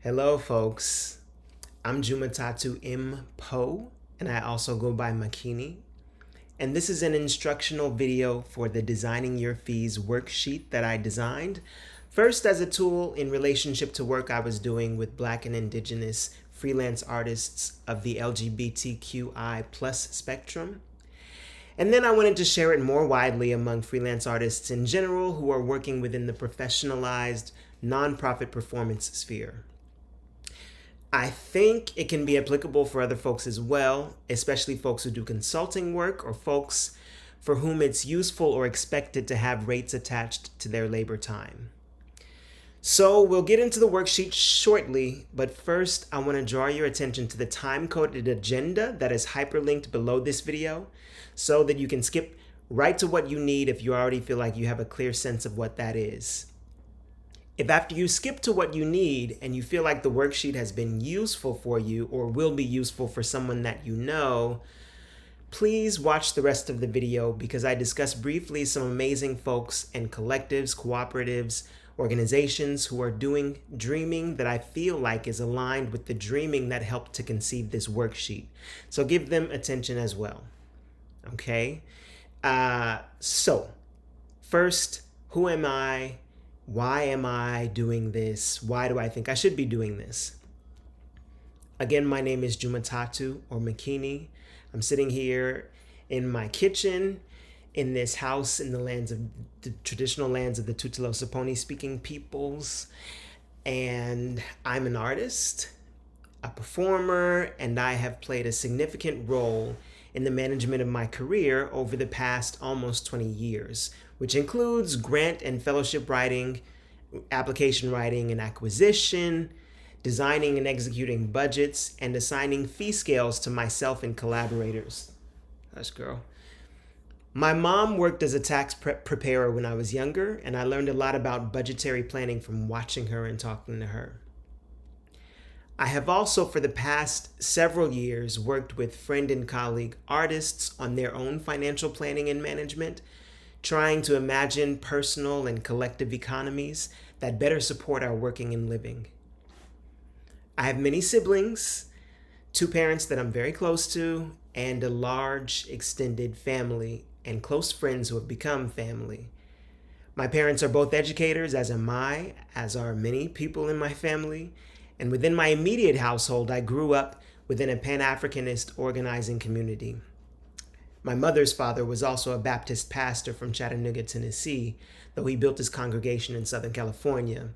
Hello, folks. I'm Jumatatu M. Poe, and I also go by Makini. And this is an instructional video for the Designing Your Fees worksheet that I designed. First, as a tool in relationship to work I was doing with Black and Indigenous freelance artists of the LGBTQI plus spectrum. And then I wanted to share it more widely among freelance artists in general who are working within the professionalized nonprofit performance sphere. I think it can be applicable for other folks as well, especially folks who do consulting work or folks for whom it's useful or expected to have rates attached to their labor time. So we'll get into the worksheet shortly, but first I want to draw your attention to the time-coded agenda that is hyperlinked below this video so that you can skip right to what you need if you already feel like you have a clear sense of what that is. If after you skip to what you need and you feel like the worksheet has been useful for you or will be useful for someone that you know, please watch the rest of the video because I discuss briefly some amazing folks and collectives, cooperatives, organizations who are doing dreaming that I feel like is aligned with the dreaming that helped to conceive this worksheet. So give them attention as well. Okay? So first, who am I? Why am I doing this? Why do I think I should be doing this? Again, my name is Jumatatu or Makini. I'm sitting here in my kitchen in this house in the traditional lands of the Tutelo-Saponi speaking peoples. And I'm an artist, a performer, and I have played a significant role in the management of my career over the past almost 20 years, which includes grant and fellowship writing, application writing and acquisition, designing and executing budgets, and assigning fee scales to myself and collaborators. Hush, girl. My mom worked as a tax preparer when I was younger, and I learned a lot about budgetary planning from watching her and talking to her. I have also, for the past several years, worked with friend and colleague artists on their own financial planning and management, trying to imagine personal and collective economies that better support our working and living. I have many siblings, 2 parents that I'm very close to, and a large extended family and close friends who have become family. My parents are both educators, as am I, as are many people in my family. And within my immediate household, I grew up within a Pan-Africanist organizing community. My mother's father was also a Baptist pastor from Chattanooga, Tennessee, though he built his congregation in Southern California.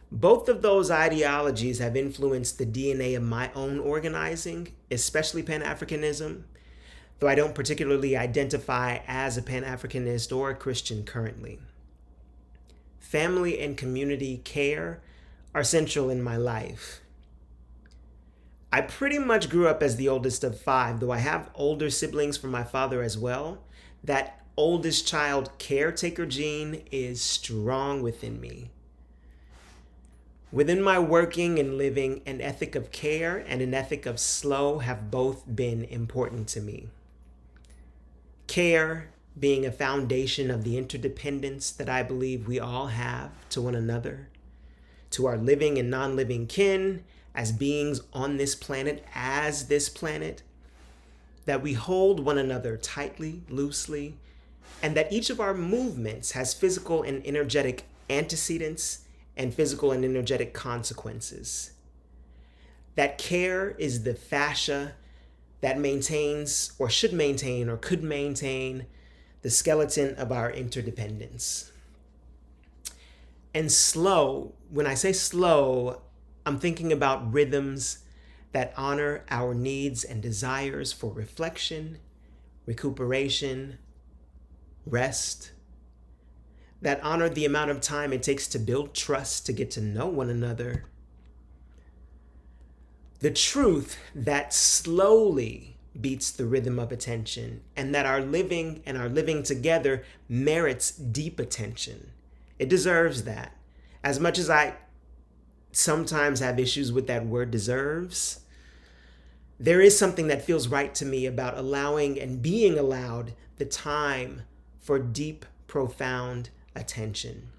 Both of those ideologies have influenced the DNA of my own organizing, especially Pan-Africanism, though I don't particularly identify as a Pan-Africanist or a Christian currently. Family and community care are central in my life. I pretty much grew up as the oldest of 5, though I have older siblings from my father as well. That oldest child caretaker gene is strong within me. Within my working and living, an ethic of care and an ethic of slow have both been important to me. Care being a foundation of the interdependence that I believe we all have to one another, to our living and non-living kin, as beings on this planet, as this planet, that we hold one another tightly, loosely, and that each of our movements has physical and energetic antecedents and physical and energetic consequences. That care is the fascia that maintains, or should maintain, or could maintain the skeleton of our interdependence. And slow, when I say slow, I'm thinking about rhythms that honor our needs and desires for reflection, recuperation, rest, that honor the amount of time it takes to build trust, to get to know one another. The truth that slowly beats the rhythm of attention, and that our living and our living together merits deep attention. It deserves that. As much as I sometimes have issues with that word deserves, there is something that feels right to me about allowing and being allowed the time for deep, profound attention.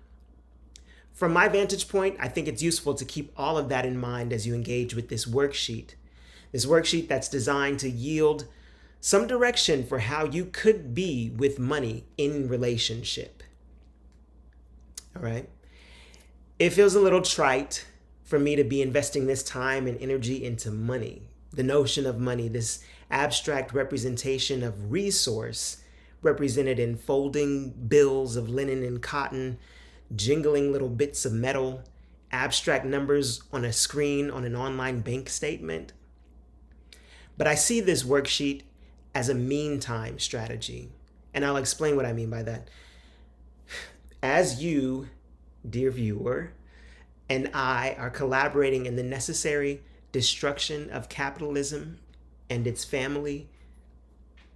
From my vantage point, I think it's useful to keep all of that in mind as you engage with this worksheet. This worksheet that's designed to yield some direction for how you could be with money in relationship. All right. It feels a little trite for me to be investing this time and energy into money. The notion of money, this abstract representation of resource represented in folding bills of linen and cotton, jingling little bits of metal, abstract numbers on a screen on an online bank statement. But I see this worksheet as a meantime strategy, and I'll explain what I mean by that. As you, dear viewer, and I are collaborating in the necessary destruction of capitalism and its family,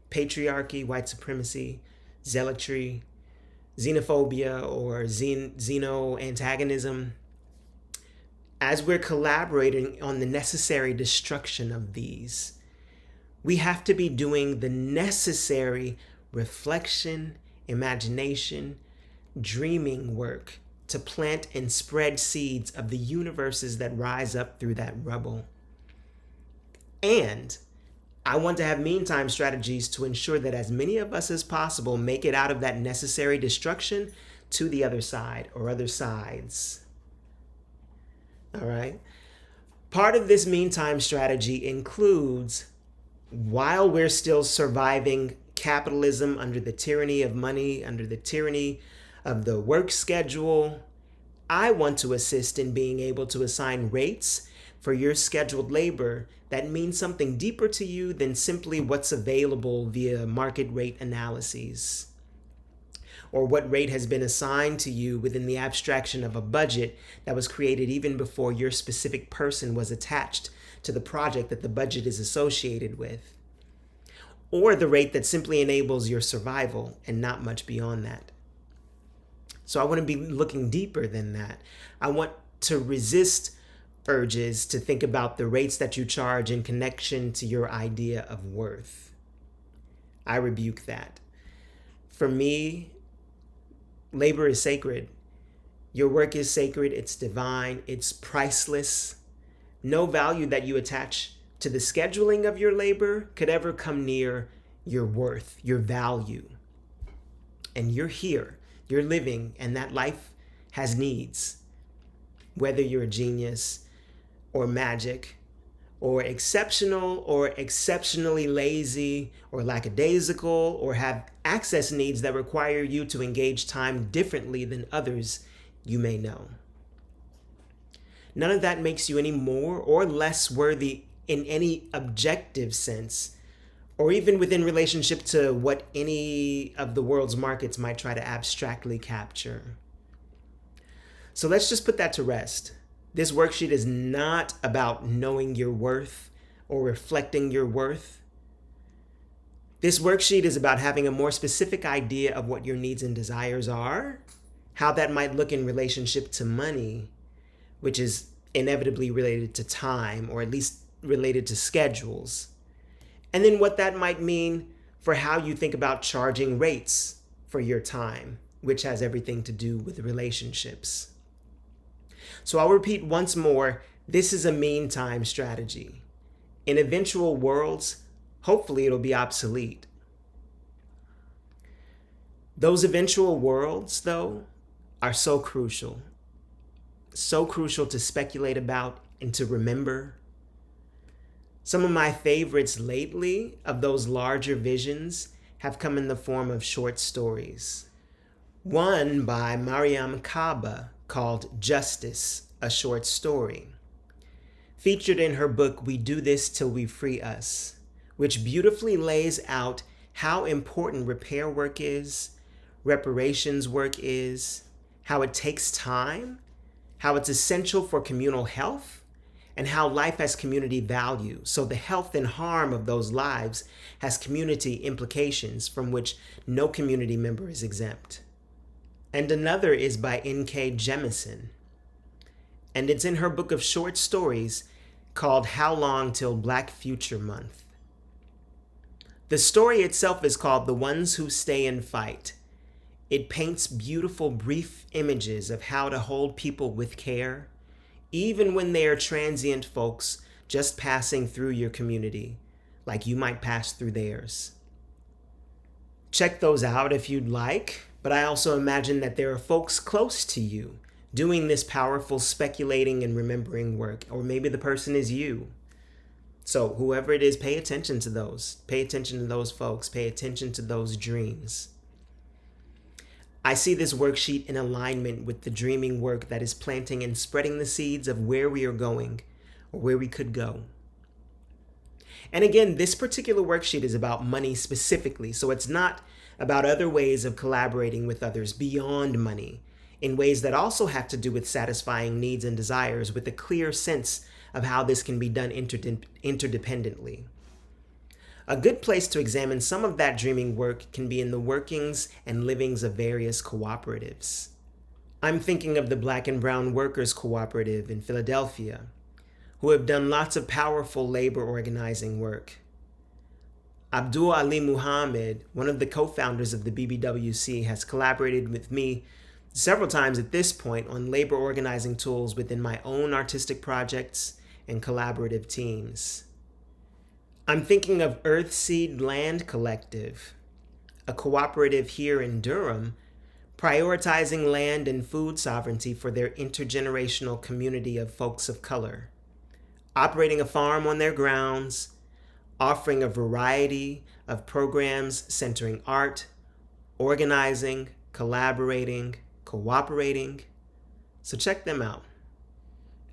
patriarchy, white supremacy, zealotry, xenophobia, or xeno-antagonism, as we're collaborating on the necessary destruction of these, we have to be doing the necessary reflection, imagination, dreaming work to plant and spread seeds of the universes that rise up through that rubble. And I want to have meantime strategies to ensure that as many of us as possible make it out of that necessary destruction to the other side or other sides. All right. Part of this meantime strategy includes, while we're still surviving capitalism under the tyranny of money, under the tyranny of the work schedule, I want to assist in being able to assign rates for your scheduled labor that means something deeper to you than simply what's available via market rate analyses, or what rate has been assigned to you within the abstraction of a budget that was created even before your specific person was attached to the project that the budget is associated with, or the rate that simply enables your survival and not much beyond that. So I want to be looking deeper than that. I want to resist urges to think about the rates that you charge in connection to your idea of worth. I rebuke that. For me, labor is sacred. Your work is sacred. It's divine. It's priceless. No value that you attach to the scheduling of your labor could ever come near your worth, your value. And you're here. You're living, and that life has needs. Whether you're a genius or magic or exceptional or exceptionally lazy or lackadaisical or have access needs that require you to engage time differently than others you may know. None of that makes you any more or less worthy in any objective sense, or even within relationship to what any of the world's markets might try to abstractly capture. So let's just put that to rest. This worksheet is not about knowing your worth or reflecting your worth. This worksheet is about having a more specific idea of what your needs and desires are, how that might look in relationship to money, which is inevitably related to time, or at least related to schedules. And then what that might mean for how you think about charging rates for your time, which has everything to do with relationships. So I'll repeat once more, this is a meantime strategy. In eventual worlds, hopefully it'll be obsolete. Those eventual worlds, though, are so crucial to speculate about and to remember. Some of my favorites lately of those larger visions have come in the form of short stories. One by Mariam Kaba called Justice, a Short Story, featured in her book, We Do This Till We Free Us, which beautifully lays out how important repair work is, reparations work is, how it takes time, how it's essential for communal health, and how life has community value. So the health and harm of those lives has community implications from which no community member is exempt. And another is by N.K. Jemisin, and it's in her book of short stories called How Long Till Black Future Month. The story itself is called The Ones Who Stay and Fight. It paints beautiful, brief images of how to hold people with care, even when they are transient folks just passing through your community, like you might pass through theirs. Check those out if you'd like, but I also imagine that there are folks close to you doing this powerful speculating and remembering work, or maybe the person is you. So whoever it is, pay attention to those. Pay attention to those folks. Pay attention to those dreams. I see this worksheet in alignment with the dreaming work that is planting and spreading the seeds of where we are going or where we could go. And again, this particular worksheet is about money specifically, so it's not about other ways of collaborating with others beyond money, in ways that also have to do with satisfying needs and desires with a clear sense of how this can be done interdependently. A good place to examine some of that dreaming work can be in the workings and livings of various cooperatives. I'm thinking of the Black and Brown Workers Cooperative in Philadelphia, who have done lots of powerful labor organizing work. Abdul Ali Muhammad, one of the co-founders of the BBWC, has collaborated with me several times at this point on labor organizing tools within my own artistic projects and collaborative teams. I'm thinking of Earthseed Land Collective, a cooperative here in Durham, prioritizing land and food sovereignty for their intergenerational community of folks of color, operating a farm on their grounds, offering a variety of programs centering art, organizing, collaborating, cooperating. So check them out.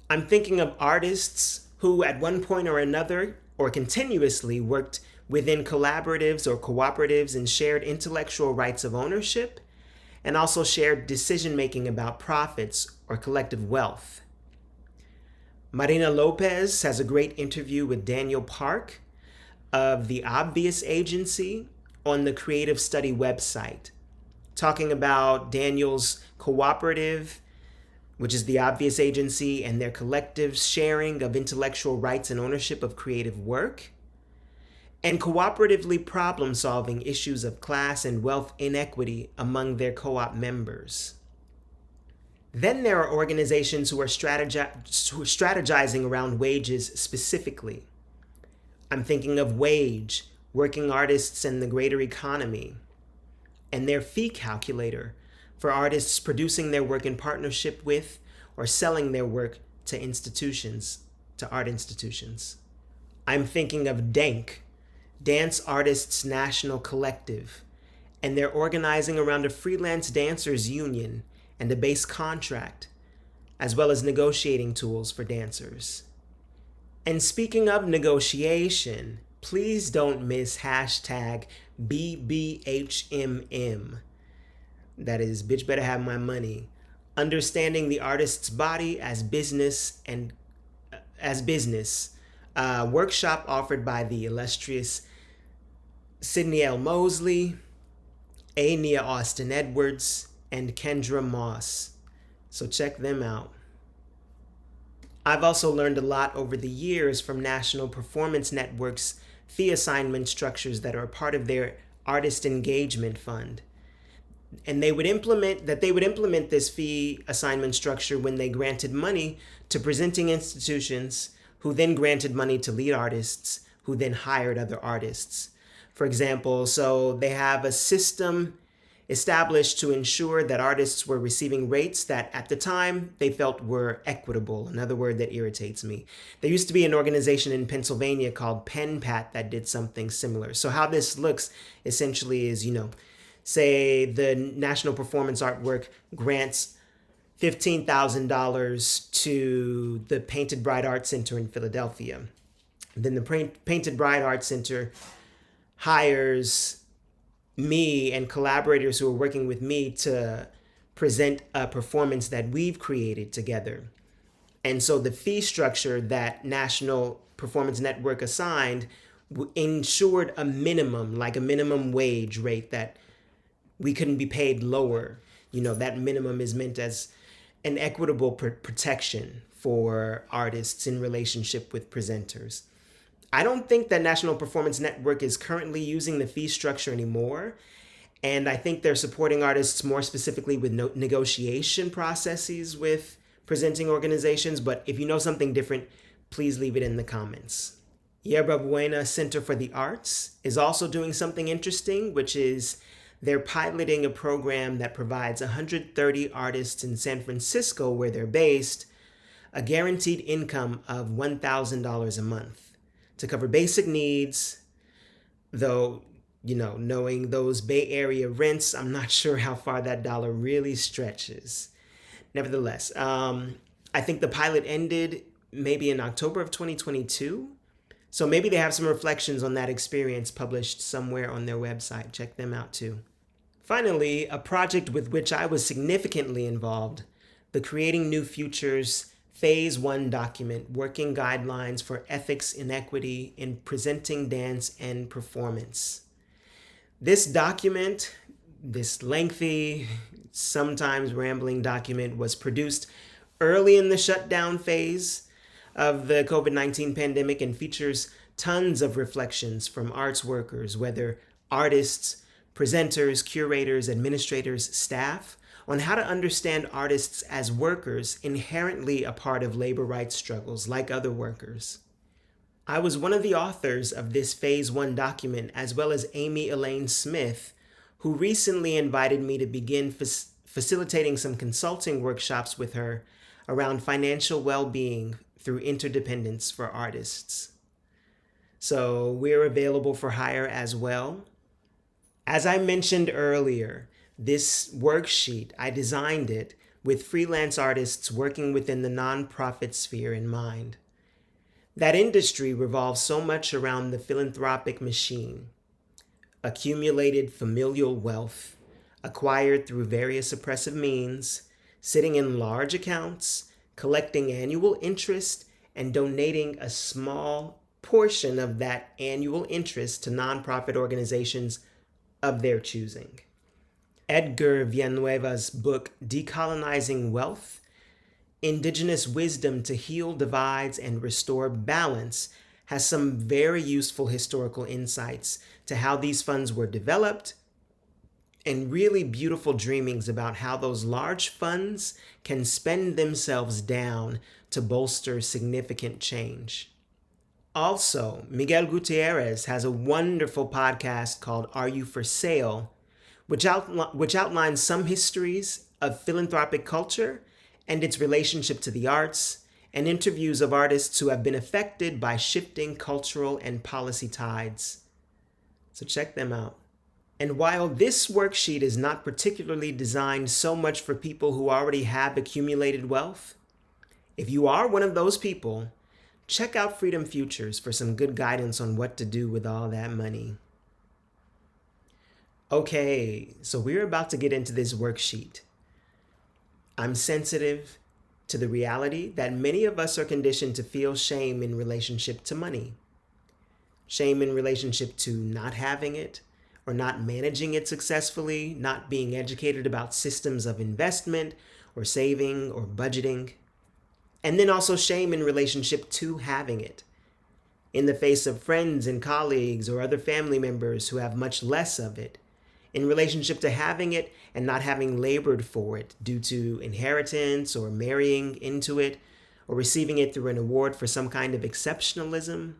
I'm thinking of artists who at one point or another or continuously worked within collaboratives or cooperatives and shared intellectual rights of ownership and also shared decision-making about profits or collective wealth. Marina Lopez has a great interview with Daniel Park of the Obvious Agency on the Creative Study website, talking about Daniel's cooperative, which is the Obvious Agency, and their collective sharing of intellectual rights and ownership of creative work, and cooperatively problem-solving issues of class and wealth inequity among their co-op members. Then there are organizations who are strategizing around wages specifically. I'm thinking of WAGE, Working Artists and the Greater Economy, and their fee calculator for artists producing their work in partnership with or selling their work to art institutions. I'm thinking of DANK, Dance Artists National Collective, and they're organizing around a freelance dancers union and a base contract, as well as negotiating tools for dancers. And speaking of negotiation, please don't miss hashtag BBHMM. That is, bitch better have my money. Understanding the artist's body as business workshop offered by the illustrious Sydney L. Mosley, A. Nia Austin Edwards, and Kendra Moss. So check them out. I've also learned a lot over the years from National Performance Network's fee assignment structures that are a part of their Artist Engagement Fund. And they would implement this fee assignment structure when they granted money to presenting institutions, who then granted money to lead artists, who then hired other artists. For example, so they have a system established to ensure that artists were receiving rates that at the time they felt were equitable, another word that irritates me. There used to be an organization in Pennsylvania called PenPat that did something similar. So how this looks essentially is, say the National Performance Artwork grants $15,000 to the Painted Bride Art Center in Philadelphia. Then the Painted Bride Art Center hires me and collaborators who are working with me to present a performance that we've created together. And so the fee structure that National Performance Network assigned ensured a minimum wage rate that we couldn't be paid lower. That minimum is meant as an equitable protection for artists in relationship with presenters. I don't think that National Performance Network is currently using the fee structure anymore. And I think they're supporting artists more specifically with negotiation processes with presenting organizations. But if you know something different, please leave it in the comments. Yerba Buena Center for the Arts is also doing something interesting, which is they're piloting a program that provides 130 artists in San Francisco, where they're based, a guaranteed income of $1,000 a month to cover basic needs. Though, knowing those Bay Area rents, I'm not sure how far that dollar really stretches. Nevertheless, I think the pilot ended maybe in October of 2022. So maybe they have some reflections on that experience published somewhere on their website. Check them out too. Finally, a project with which I was significantly involved, the Creating New Futures Phase 1 document, Working Guidelines for Ethics and Equity in Presenting Dance and Performance. This document, this lengthy, sometimes rambling document, was produced early in the shutdown phase of the COVID-19 pandemic and features tons of reflections from arts workers, whether artists, presenters, curators, administrators, staff, on how to understand artists as workers inherently a part of labor rights struggles like other workers. I was one of the authors of this Phase 1 document, as well as Amy Elaine Smith, who recently invited me to begin facilitating some consulting workshops with her around financial well-being through interdependence for artists. So we're available for hire as well. As I mentioned earlier, this worksheet, I designed it with freelance artists working within the nonprofit sphere in mind. That industry revolves so much around the philanthropic machine, accumulated familial wealth, acquired through various oppressive means, sitting in large accounts, collecting annual interest, and donating a small portion of that annual interest to nonprofit organizations of their choosing. Edgar Villanueva's book, Decolonizing Wealth, Indigenous Wisdom to Heal Divides and Restore Balance, has some very useful historical insights to how these funds were developed, and really beautiful dreamings about how those large funds can spend themselves down to bolster significant change. Also, Miguel Gutierrez has a wonderful podcast called Are You for Sale, which outlines some histories of philanthropic culture and its relationship to the arts, and interviews of artists who have been affected by shifting cultural and policy tides. So check them out. And while this worksheet is not particularly designed so much for people who already have accumulated wealth, if you are one of those people, check out Freedom Futures for some good guidance on what to do with all that money. Okay, so we're about to get into this worksheet. I'm sensitive to the reality that many of us are conditioned to feel shame in relationship to money. Shame in relationship to not having it, or not managing it successfully, not being educated about systems of investment or saving or budgeting. And then also shame in relationship to having it, in the face of friends and colleagues or other family members who have much less of it, in relationship to having it and not having labored for it due to inheritance or marrying into it or receiving it through an award for some kind of exceptionalism.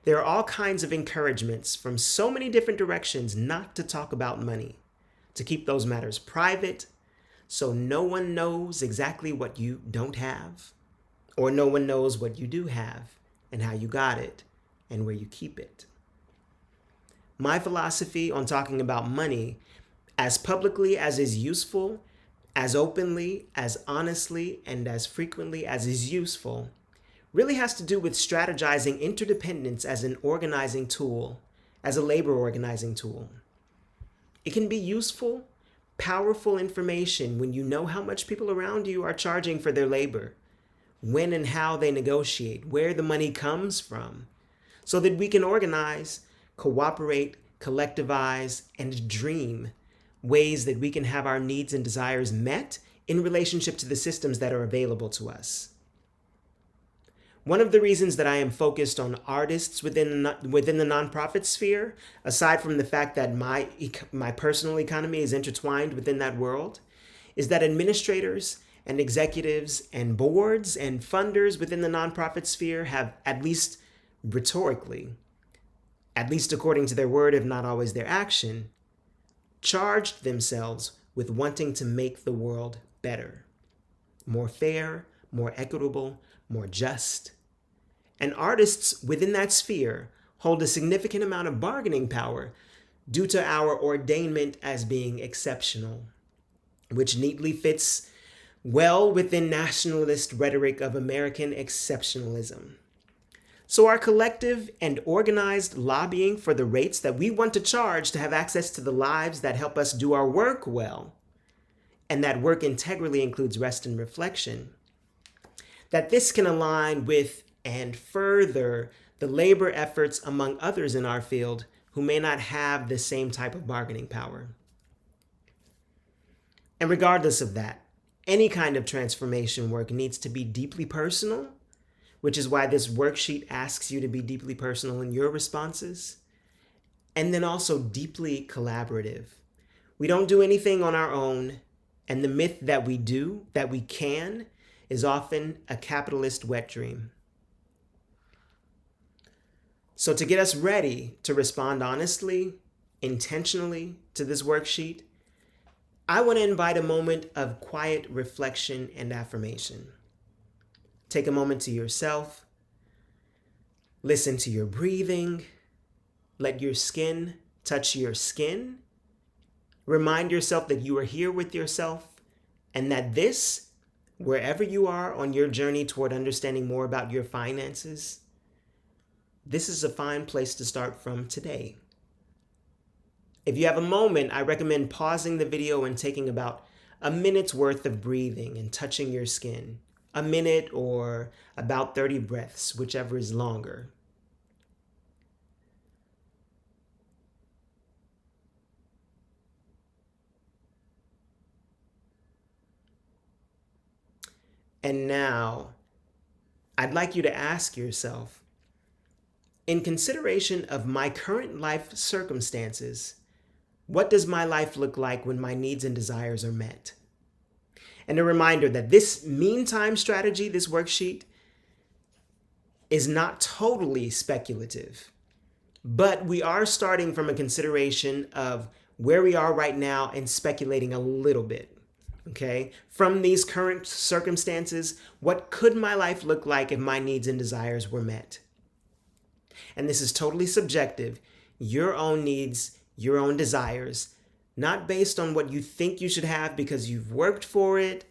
There are all kinds of encouragements from so many different directions not to talk about money, to keep those matters private, so no one knows exactly what you don't have, or no one knows what you do have and how you got it and where you keep it. My philosophy on talking about money, as publicly as is useful, as openly, as honestly, and as frequently as is useful, really has to do with strategizing interdependence as an organizing tool, as a labor organizing tool. It can be useful, powerful information when you know how much people around you are charging for their labor, when and how they negotiate, where the money comes from, so that we can organize, cooperate, collectivize, and dream ways that we can have our needs and desires met in relationship to the systems that are available to us. One of the reasons that I am focused on artists within the nonprofit sphere, aside from the fact that my personal economy is intertwined within that world, is that administrators and executives and boards and funders within the nonprofit sphere have, at least rhetorically, at least according to their word, if not always their action, charged themselves with wanting to make the world better, more fair, more equitable, more just. And artists within that sphere hold a significant amount of bargaining power due to our ordainment as being exceptional, which neatly fits well within nationalist rhetoric of American exceptionalism. So our collective and organized lobbying for the rates that we want to charge to have access to the lives that help us do our work well, and that work integrally includes rest and reflection, that this can align with and further the labor efforts among others in our field who may not have the same type of bargaining power. And regardless of that, any kind of transformation work needs to be deeply personal, which is why this worksheet asks you to be deeply personal in your responses, and then also deeply collaborative. We don't do anything on our own, and the myth that we do, that we can, is often a capitalist wet dream. So to get us ready to respond honestly, intentionally to this worksheet, I want to invite a moment of quiet reflection and affirmation. Take a moment to yourself. Listen to your breathing. Let your skin touch your skin. Remind yourself that you are here with yourself and that this, wherever you are on your journey toward understanding more about your finances, this is a fine place to start from today. If you have a moment, I recommend pausing the video and taking about a minute's worth of breathing and touching your skin. A minute or about 30 breaths, whichever is longer. And now, I'd like you to ask yourself, in consideration of my current life circumstances, what does my life look like when my needs and desires are met? And a reminder that this meantime strategy, this worksheet, is not totally speculative, but we are starting from a consideration of where we are right now and speculating a little bit, okay? From these current circumstances, what could my life look like if my needs and desires were met? And this is totally subjective, your own needs, your own desires, not based on what you think you should have because you've worked for it,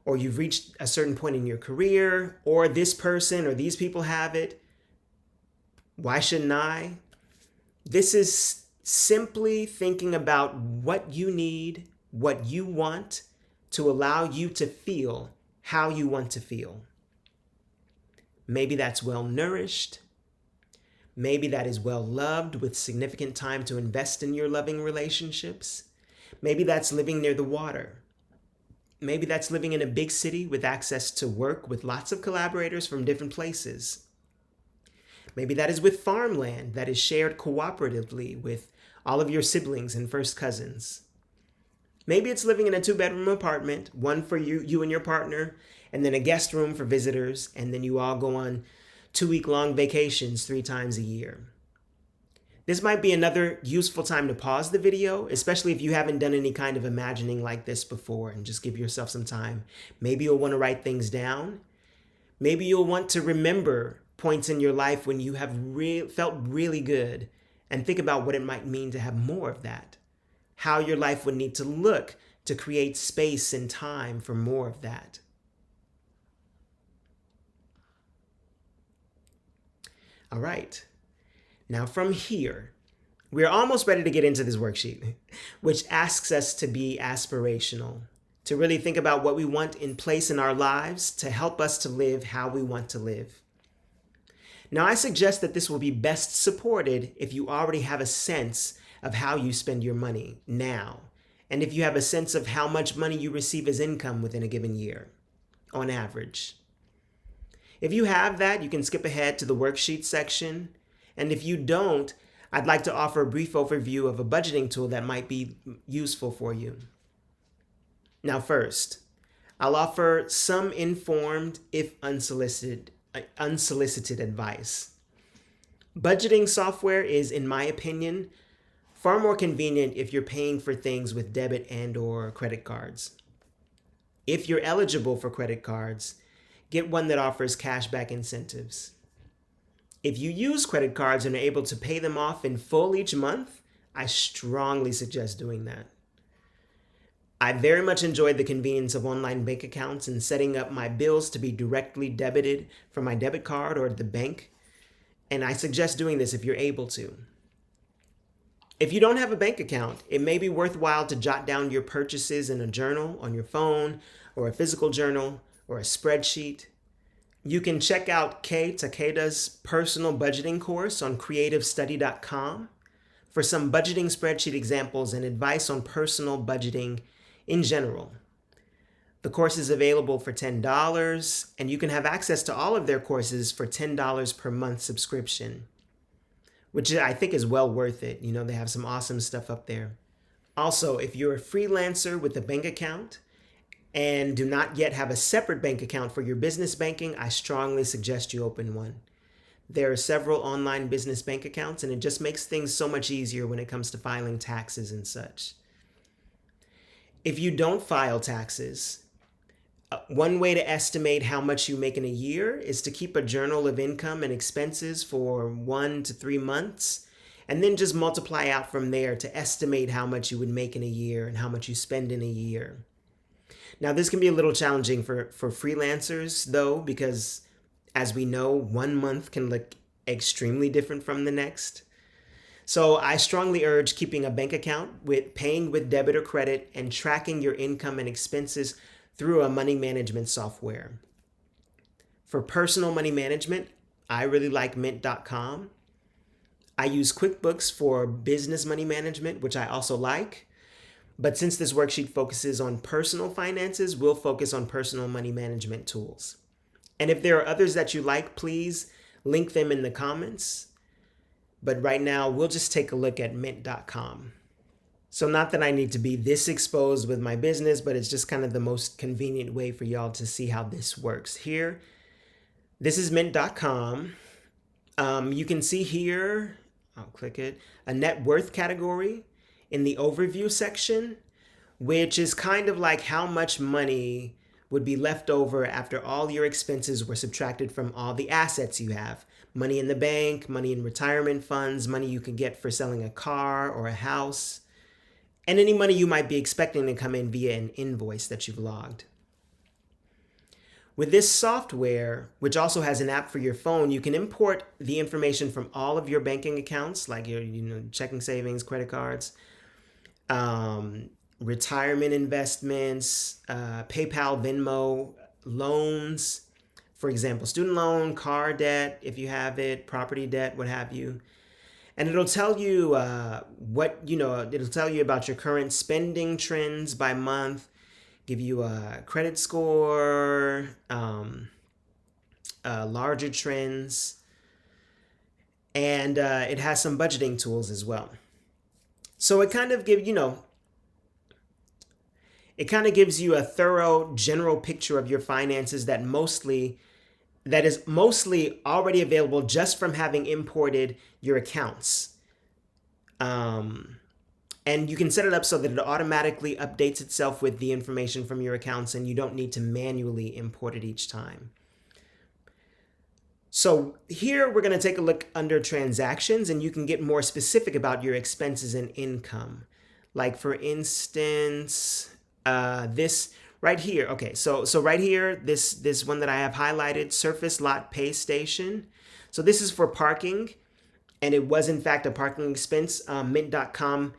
or you've reached a certain point in your career, or this person or these people have it. Why shouldn't I? This is simply thinking about what you need, what you want to allow you to feel how you want to feel. Maybe that's well nourished. Maybe that is well loved with significant time to invest in your loving relationships. Maybe that's living near the water. Maybe that's living in a big city with access to work with lots of collaborators from different places. Maybe that is with farmland that is shared cooperatively with all of your siblings and first cousins. Maybe it's living in a 2-bedroom apartment, one for you and your partner, and then a guest room for visitors, and then you all go on 2-week-long vacations 3 times a year. This might be another useful time to pause the video, especially if you haven't done any kind of imagining like this before, and just give yourself some time. Maybe you'll want to write things down. Maybe you'll want to remember points in your life when you have felt really good and think about what it might mean to have more of that. How your life would need to look to create space and time for more of that. All right. Now from here, we're almost ready to get into this worksheet, which asks us to be aspirational, to really think about what we want in place in our lives to help us to live how we want to live. Now, I suggest that this will be best supported if you already have a sense of how you spend your money now, and if you have a sense of how much money you receive as income within a given year, on average. If you have that, you can skip ahead to the worksheet section. And if you don't, I'd like to offer a brief overview of a budgeting tool that might be useful for you. Now first, I'll offer some informed, if unsolicited advice. Budgeting software is, in my opinion, far more convenient if you're paying for things with debit and/or credit cards. If you're eligible for credit cards, get one that offers cashback incentives. If you use credit cards and are able to pay them off in full each month, I strongly suggest doing that. I very much enjoyed the convenience of online bank accounts and setting up my bills to be directly debited from my debit card or the bank, and I suggest doing this if you're able to. If you don't have a bank account, it may be worthwhile to jot down your purchases in a journal on your phone or a physical journal or a spreadsheet. You can check out Kei Takeda's personal budgeting course on creativestudy.com for some budgeting spreadsheet examples and advice on personal budgeting in general. The course is available for $10, and you can have access to all of their courses for $10 per month subscription, which I think is well worth it. You know, they have some awesome stuff up there. Also, if you're a freelancer with a bank account and do not yet have a separate bank account for your business banking, I strongly suggest you open one. There are several online business bank accounts, and it just makes things so much easier when it comes to filing taxes and such. If you don't file taxes, one way to estimate how much you make in a year is to keep a journal of income and expenses for 1 to 3 months, and then just multiply out from there to estimate how much you would make in a year and how much you spend in a year. Now, this can be a little challenging for freelancers, though, because as we know, 1 month can look extremely different from the next. So I strongly urge keeping a bank account with paying with debit or credit and tracking your income and expenses through a money management software. For personal money management, I really like mint.com. I use QuickBooks for business money management, which I also like. But since this worksheet focuses on personal finances, we'll focus on personal money management tools. And if there are others that you like, please link them in the comments. But right now, we'll just take a look at mint.com. So not that I need to be this exposed with my business, but it's just kind of the most convenient way for y'all to see how this works. Here, this is mint.com. You can see here, I'll click it, a net worth category in the overview section, which is kind of like how much money would be left over after all your expenses were subtracted from all the assets you have. Money in the bank, money in retirement funds, money you can get for selling a car or a house, and any money you might be expecting to come in via an invoice that you've logged. With this software, which also has an app for your phone, you can import the information from all of your banking accounts, like your checking, savings, credit cards, retirement investments, PayPal, Venmo, loans, for example, student loan, car debt, if you have it, property debt, what have you. And it'll tell you it'll tell you about your current spending trends by month, give you a credit score, larger trends, and it has some budgeting tools as well. So it kind of gives you a thorough general picture of your finances that is mostly already available just from having imported your accounts. And you can set it up so that it automatically updates itself with the information from your accounts, and you don't need to manually import it each time. So here we're going to take a look under transactions, and you can get more specific about your expenses and income. Like for instance, this right here. Okay, so right here, this one that I have highlighted, surface lot pay station. So this is for parking, and it was in fact a parking expense. Mint.com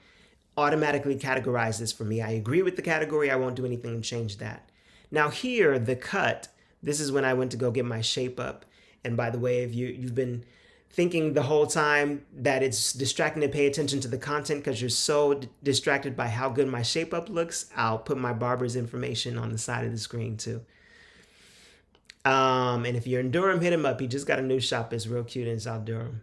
automatically categorizes this for me. I agree with the category. I won't do anything to change that. Now here, the cut. This is when I went to go get my shape up. And by the way, if you've been thinking the whole time that it's distracting to pay attention to the content because you're so distracted by how good my shape up looks, I'll put my barber's information on the side of the screen too. And if you're in Durham, hit him up. He just got a new shop. It's real cute in South Durham.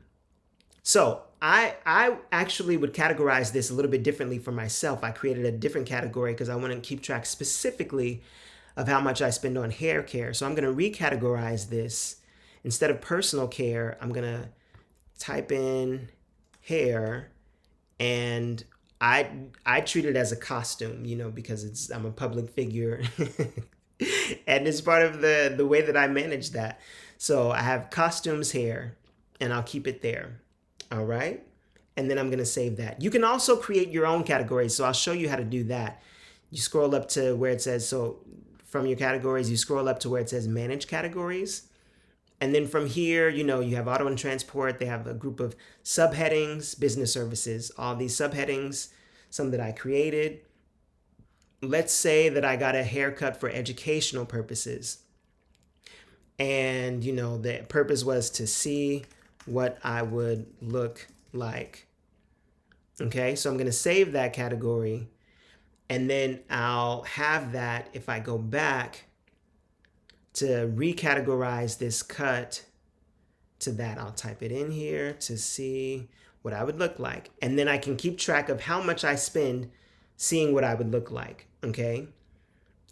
So I actually would categorize this a little bit differently for myself. I created a different category because I want to keep track specifically of how much I spend on hair care. So I'm going to recategorize this. Instead of personal care, I'm going to type in hair, and I treat it as a costume, because I'm a public figure and it's part of the way that I manage that. So I have costumes hair, and I'll keep it there. All right. And then I'm going to save that. You can also create your own categories. So I'll show you how to do that. You scroll up to where it says, so from your categories, you scroll up to where it says manage categories. And then from here, you have auto and transport. They have a group of subheadings, business services, all these subheadings, some that I created. Let's say that I got a haircut for educational purposes. And, the purpose was to see what I would look like. Okay, so I'm going to save that category. And then I'll have that if I go back to recategorize this cut to that. I'll type it in here to see what I would look like. And then I can keep track of how much I spend seeing what I would look like. Okay.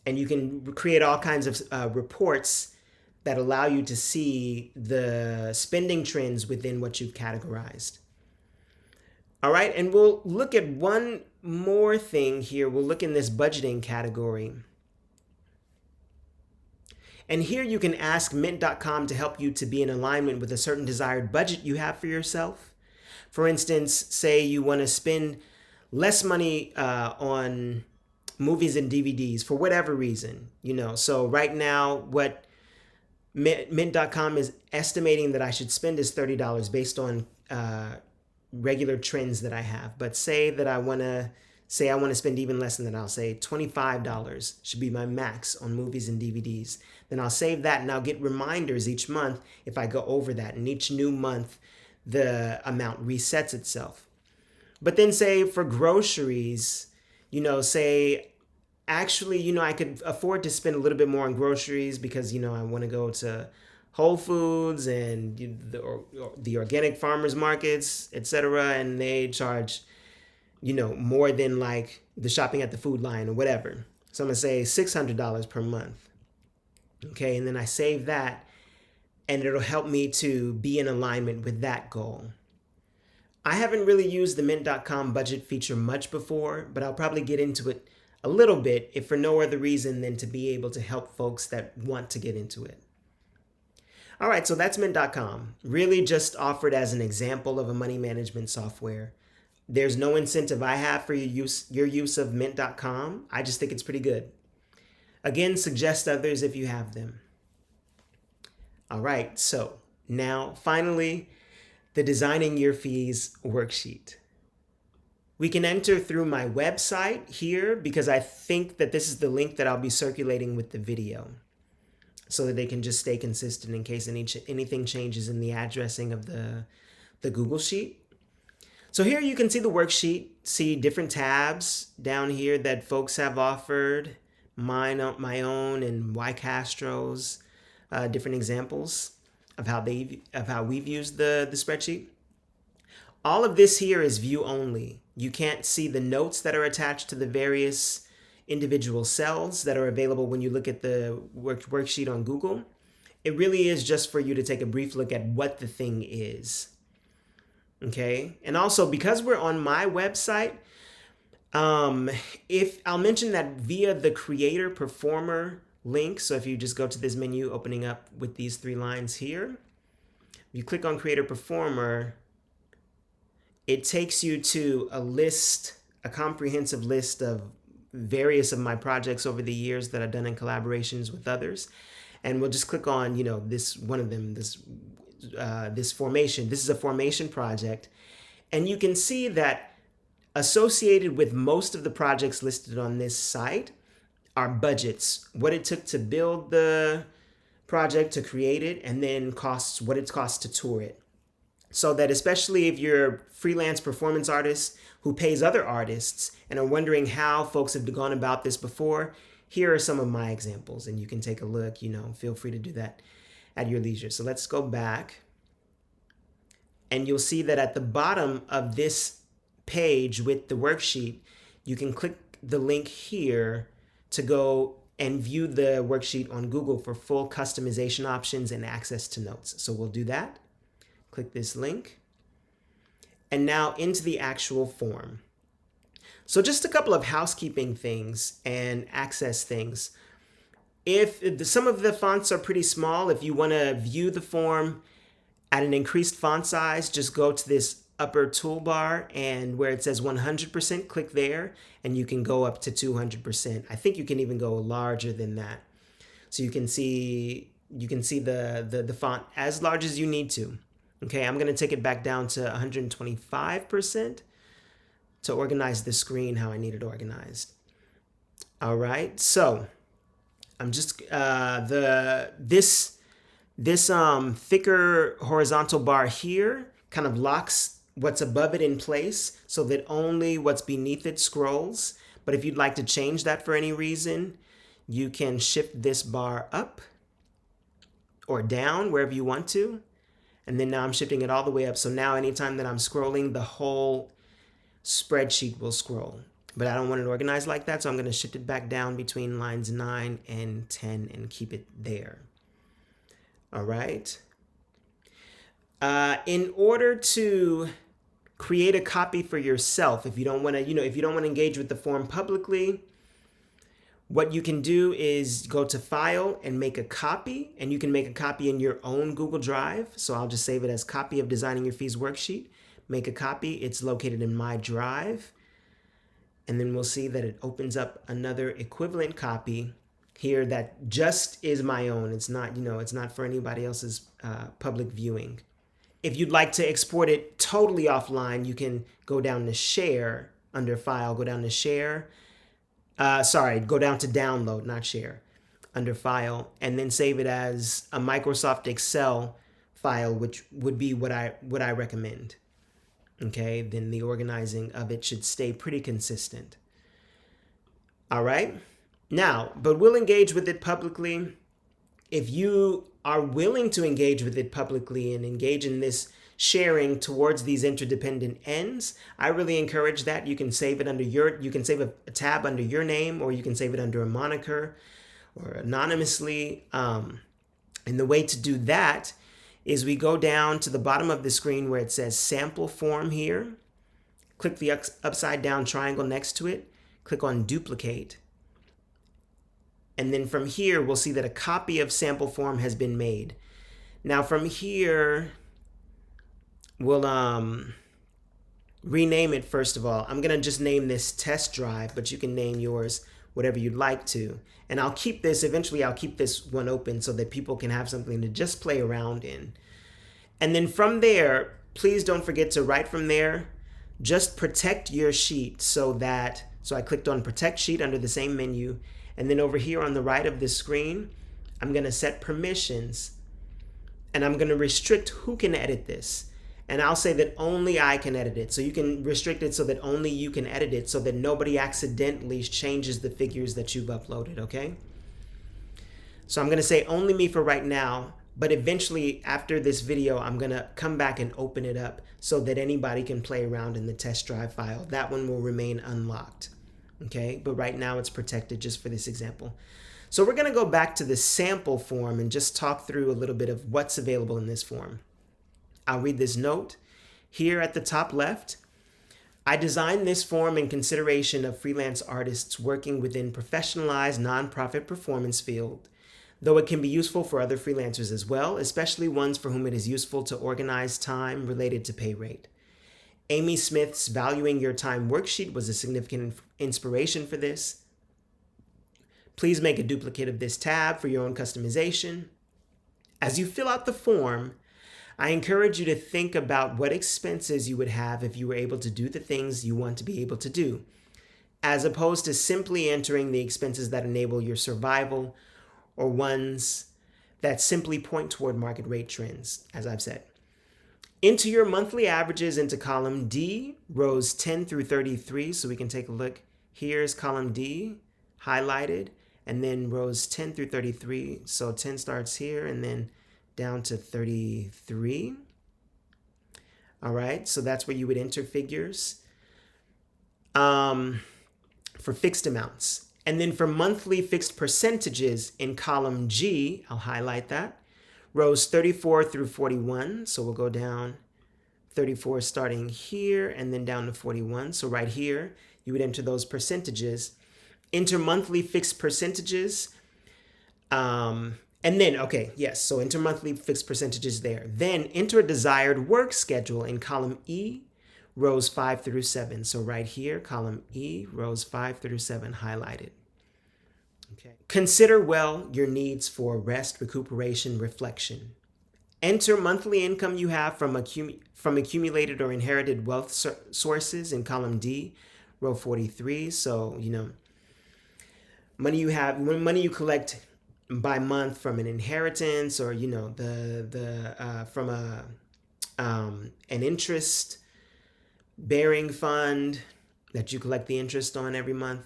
And you can create all kinds of reports that allow you to see the spending trends within what you've categorized. All right. And we'll look at one more thing here. We'll look in this budgeting category. And here you can ask mint.com to help you to be in alignment with a certain desired budget you have for yourself. For instance, say you want to spend less money on movies and DVDs for whatever reason, So right now, what mint.com is estimating that I should spend is $30 based on regular trends that I have. But say that I want to spend even less than that. I'll say $25 should be my max on movies and DVDs. Then I'll save that, and I'll get reminders each month if I go over that. And each new month, the amount resets itself. But then say for groceries, say actually, I could afford to spend a little bit more on groceries because, I want to go to Whole Foods and the organic farmers markets, etc. And they charge, more than like the shopping at the Food Line or whatever. So I'm going to say $600 per month. Okay. And then I save that, and it'll help me to be in alignment with that goal. I haven't really used the mint.com budget feature much before, but I'll probably get into it a little bit, if for no other reason than to be able to help folks that want to get into it. All right, so that's mint.com. Really just offered as an example of a money management software. There's no incentive I have for your use of mint.com. I just think it's pretty good. Again, suggest others if you have them. All right, so now finally, the Designing Your Fees worksheet. We can enter through my website here because I think that this is the link that I'll be circulating with the video so that they can just stay consistent in case anything changes in the addressing of the Google Sheet. So here you can see the worksheet, see different tabs down here that folks have offered, my own and Y Castro's, different examples of how we've used the spreadsheet. All of this here is view only. You can't see the notes that are attached to the various individual cells that are available when you look at the worksheet on Google. It really is just for you to take a brief look at what the thing is. Okay. And also, because we're on my website, if I'll mention that via the creator performer link. So if you just go to this menu opening up with these three lines here, you click on creator performer, it takes you to a comprehensive list of various of my projects over the years that I've done in collaborations with others. And we'll just click on, this one of them, this formation. This is a formation project. And you can see that associated with most of the projects listed on this site are budgets, what it took to build the project, to create it, and then what it costs to tour it. So that especially if you're a freelance performance artist who pays other artists and are wondering how folks have gone about this before, here are some of my examples, and you can take a look, feel free to do that at your leisure. So let's go back, and you'll see that at the bottom of this page with the worksheet, you can click the link here to go and view the worksheet on Google for full customization options and access to notes. So we'll do that. Click this link. And now into the actual form. So just a couple of housekeeping things and access things. If some of the fonts are pretty small, if you want to view the form at an increased font size, just go to this upper toolbar, and where it says 100%, click there, and you can go up to 200%. I think you can even go larger than that. So you can see the font as large as you need to. Okay, I'm going to take it back down to 125% to organize the screen how I need it organized. All right, so I'm just this thicker horizontal bar here kind of locks what's above it in place so that only what's beneath it scrolls. But if you'd like to change that for any reason, you can shift this bar up or down wherever you want to. And then now I'm shifting it all the way up. So now anytime that I'm scrolling, the whole spreadsheet will scroll. But I don't want it organized like that, so I'm going to shift it back down between lines 9 and 10 and keep it there. All right. In order to create a copy for yourself, if you don't want to, engage with the form publicly, what you can do is go to File and make a copy, and you can make a copy in your own Google Drive. So I'll just save it as copy of Designing Your Fees worksheet. Make a copy. It's located in my drive. And then we'll see that it opens up another equivalent copy here that just is my own. It's not, it's not for anybody else's public viewing. If you'd like to export it totally offline, you can go down to Share under File, go down to Share. Go down to Download, not Share, under File, and then save it as a Microsoft Excel file, which would be what I recommend. Okay, then the organizing of it should stay pretty consistent. All right, now, but we'll engage with it publicly. If you are willing to engage with it publicly and engage in this sharing towards these interdependent ends, I really encourage that. You can save it under you can save a tab under your name, or you can save it under a moniker or anonymously. And the way to do that is we go down to the bottom of the screen where it says sample form here. Click the upside down triangle next to it. Click on duplicate. And then from here, we'll see that a copy of sample form has been made. Now from here, we'll rename it first of all. I'm gonna just name this test drive, but you can name yours whatever you'd like to. And I'll keep this, eventually I'll keep this one open so that people can have something to just play around in. And then from there, please don't forget to right from there, just protect your sheet so I clicked on protect sheet under the same menu. And then over here on the right of the screen, I'm gonna set permissions, and I'm gonna restrict who can edit this. And I'll say that only I can edit it. So you can restrict it so that only you can edit it, so that nobody accidentally changes the figures that you've uploaded, okay? So I'm gonna say only me for right now, but eventually after this video, I'm gonna come back and open it up so that anybody can play around in the test drive file. That one will remain unlocked, okay? But right now it's protected just for this example. So we're gonna go back to the sample form and just talk through a little bit of what's available in this form. I'll read this note here at the top left. I designed this form in consideration of freelance artists working within professionalized nonprofit performance field, though it can be useful for other freelancers as well, especially ones for whom it is useful to organize time related to pay rate. Amy Smith's Valuing Your Time worksheet was a significant inspiration for this. Please make a duplicate of this tab for your own customization. As you fill out the form, I encourage you to think about what expenses you would have if you were able to do the things you want to be able to do, as opposed to simply entering the expenses that enable your survival or ones that simply point toward market rate trends, as I've said. Enter your monthly averages into column D, rows 10 through 33, so we can take a look. Here's column D, highlighted, and then rows 10 through 33. So 10 starts here and then down to 33. All right, so that's where you would enter figures for fixed amounts. And then for monthly fixed percentages in column G, I'll highlight that, rows 34 through 41. So we'll go down 34 starting here and then down to 41. So right here, you would enter those percentages. Enter monthly fixed percentages. And then, okay, yes, so enter monthly fixed percentages there. Then enter a desired work schedule in column E, rows 5 through 7. So right here, column E, rows 5 through 7 highlighted. Okay. Consider well your needs for rest, recuperation, reflection. Enter monthly income you have from accumulated or inherited wealth sources in column D, row 43. So, money you have, money you collect by month from an inheritance, or from an interest bearing fund that you collect the interest on every month.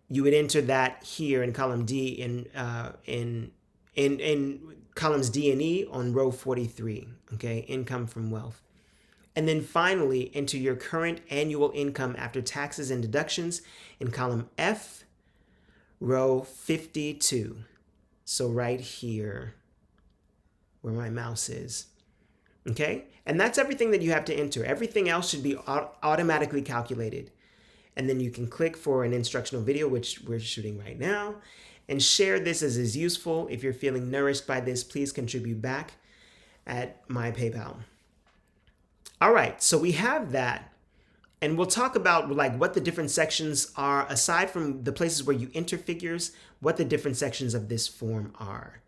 You would enter that here in column D in columns D and E on row 43. Okay, income from wealth. And then finally, enter your current annual income after taxes and deductions in column F, row 52. So right here, where my mouse is. Okay, and that's everything that you have to enter. Everything else should be automatically calculated. And then you can click for an instructional video, which we're shooting right now, and share this as is useful. If you're feeling nourished by this, please contribute back at my PayPal. All right, so we have that. And we'll talk about like what the different sections are, aside from the places where you enter figures, what the different sections of this form are.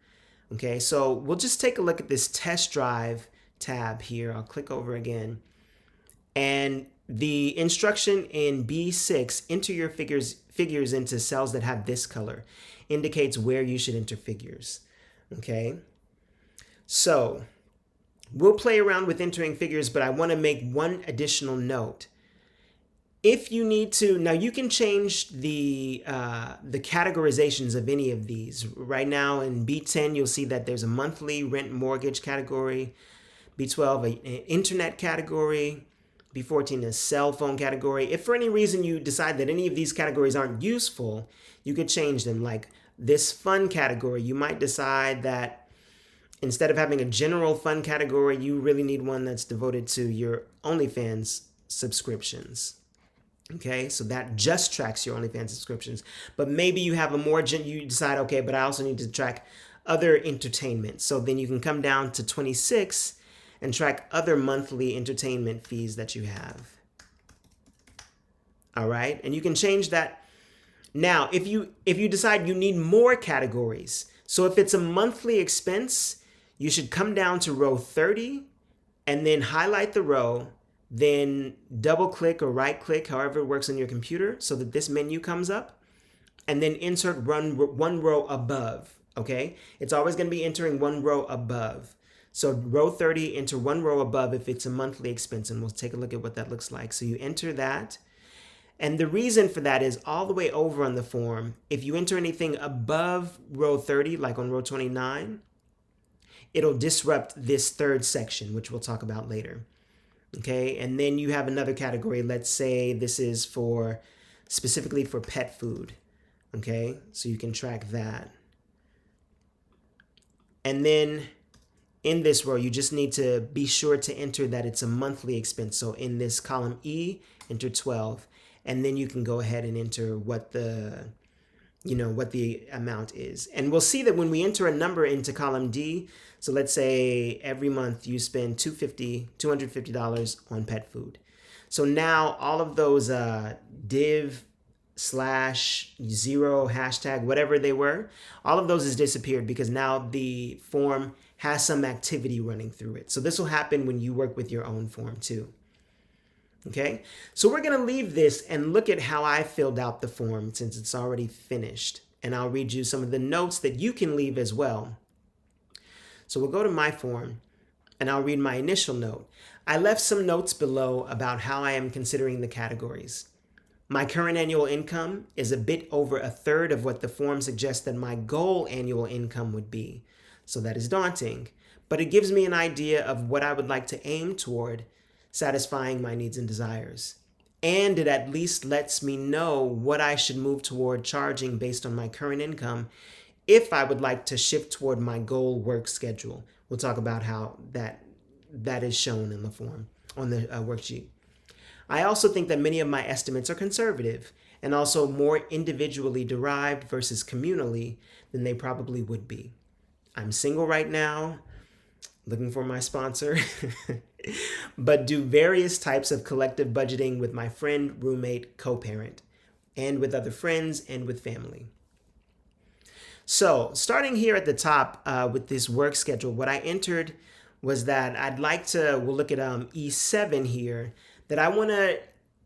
Okay, so we'll just take a look at this test drive tab here. I'll click over again. And the instruction in B6, enter your figures into cells that have this color, indicates where you should enter figures. Okay, so we'll play around with entering figures, but I want to make one additional note. If you need to, now you can change the categorizations of any of these. Right now in B10, you'll see that there's a monthly rent mortgage category, B12, an internet category, B14, a cell phone category. If for any reason you decide that any of these categories aren't useful, you could change them. Like this fun category, you might decide that instead of having a general fun category, you really need one that's devoted to your OnlyFans subscriptions. Okay, so that just tracks your OnlyFans subscriptions. But maybe you have you decide, okay, but I also need to track other entertainment. So then you can come down to 26 and track other monthly entertainment fees that you have. All right, and you can change that. Now, if you decide you need more categories, so if it's a monthly expense, you should come down to row 30 and then highlight the row, then double click or right click, however it works on your computer, so that this menu comes up, and then insert one row above. Okay, it's always going to be entering one row above. So row 30, enter one row above if it's a monthly expense, and we'll take a look at what that looks like. So you enter that. And the reason for that is all the way over on the form, if you enter anything above row 30, like on row 29, it'll disrupt this third section, which we'll talk about later. Okay, and then you have another category. Let's say this is specifically for pet food. Okay, so you can track that. And then in this row, you just need to be sure to enter that it's a monthly expense. So in this column E, enter 12, and then you can go ahead and enter what the amount is. And we'll see that when we enter a number into column D, so let's say every month you spend $250 on pet food. So now all of those div /0 hashtag, whatever they were, all of those has disappeared because now the form has some activity running through it. So this will happen when you work with your own form too. Okay, so we're going to leave this and look at how I filled out the form since it's already finished. And I'll read you some of the notes that you can leave as well. So we'll go to my form and I'll read my initial note. I left some notes below about how I am considering the categories. My current annual income is a bit over a third of what the form suggests that my goal annual income would be. So that is daunting, but it gives me an idea of what I would like to aim toward, satisfying my needs and desires. And it at least lets me know what I should move toward charging based on my current income if I would like to shift toward my goal work schedule. We'll talk about how that is shown in the form on the worksheet. I also think that many of my estimates are conservative and also more individually derived versus communally than they probably would be. I'm single right now, looking for my sponsor, but do various types of collective budgeting with my friend, roommate, co-parent, and with other friends and with family. So starting here at the top with this work schedule, what I entered was that I'd like to, we'll look at E7 here, that I want to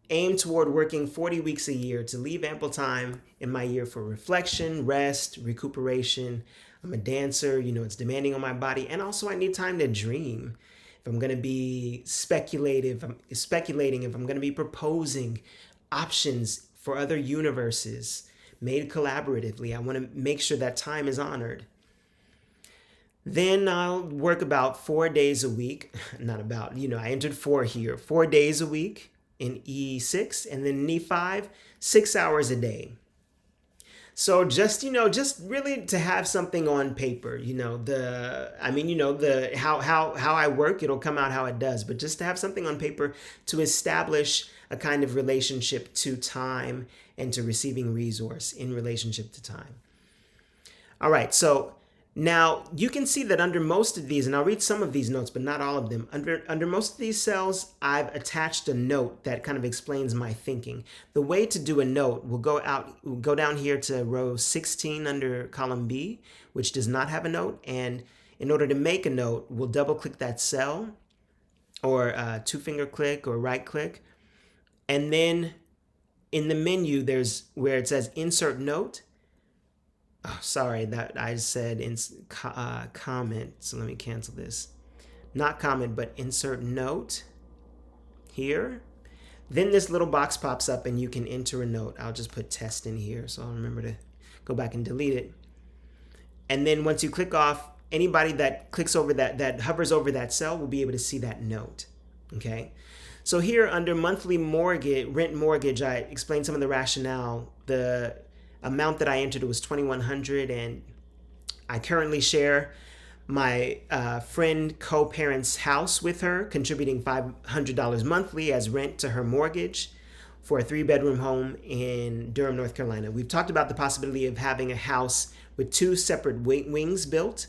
aim toward working 40 weeks a year to leave ample time in my year for reflection, rest, recuperation. I'm a dancer, it's demanding on my body. And also I need time to dream. If I'm going to be speculating, if I'm going to be proposing options for other universes made collaboratively, I want to make sure that time is honored. Then I'll work about 4 days a week. Not about, I entered 4 here. 4 days a week in E6, and then in E5, 6 hours a day. So just really to have something on paper, how I work, it'll come out how it does, but just to have something on paper to establish a kind of relationship to time and to receiving resource in relationship to time. All right, so now you can see that under most of these, and I'll read some of these notes, but not all of them, under most of these cells, I've attached a note that kind of explains my thinking. The way to do a note, we'll go down here to row 16 under column B, which does not have a note. And in order to make a note, we'll double click that cell or 2-finger click or right click. And then in the menu, there's where it says insert note. Oh, sorry, that I said comment, so let me cancel this. Not comment, but insert note here. Then this little box pops up and you can enter a note. I'll just put test in here so I'll remember to go back and delete it. And then once you click off, anybody that clicks over that hovers over that cell will be able to see that note, okay? So here under monthly rent mortgage, I explained some of the rationale. The amount that I entered was $2,100, and I currently share my friend co-parent's house with her, contributing $500 monthly as rent to her mortgage for a 3-bedroom home in Durham, North Carolina. We've talked about the possibility of having a house with 2 separate wings built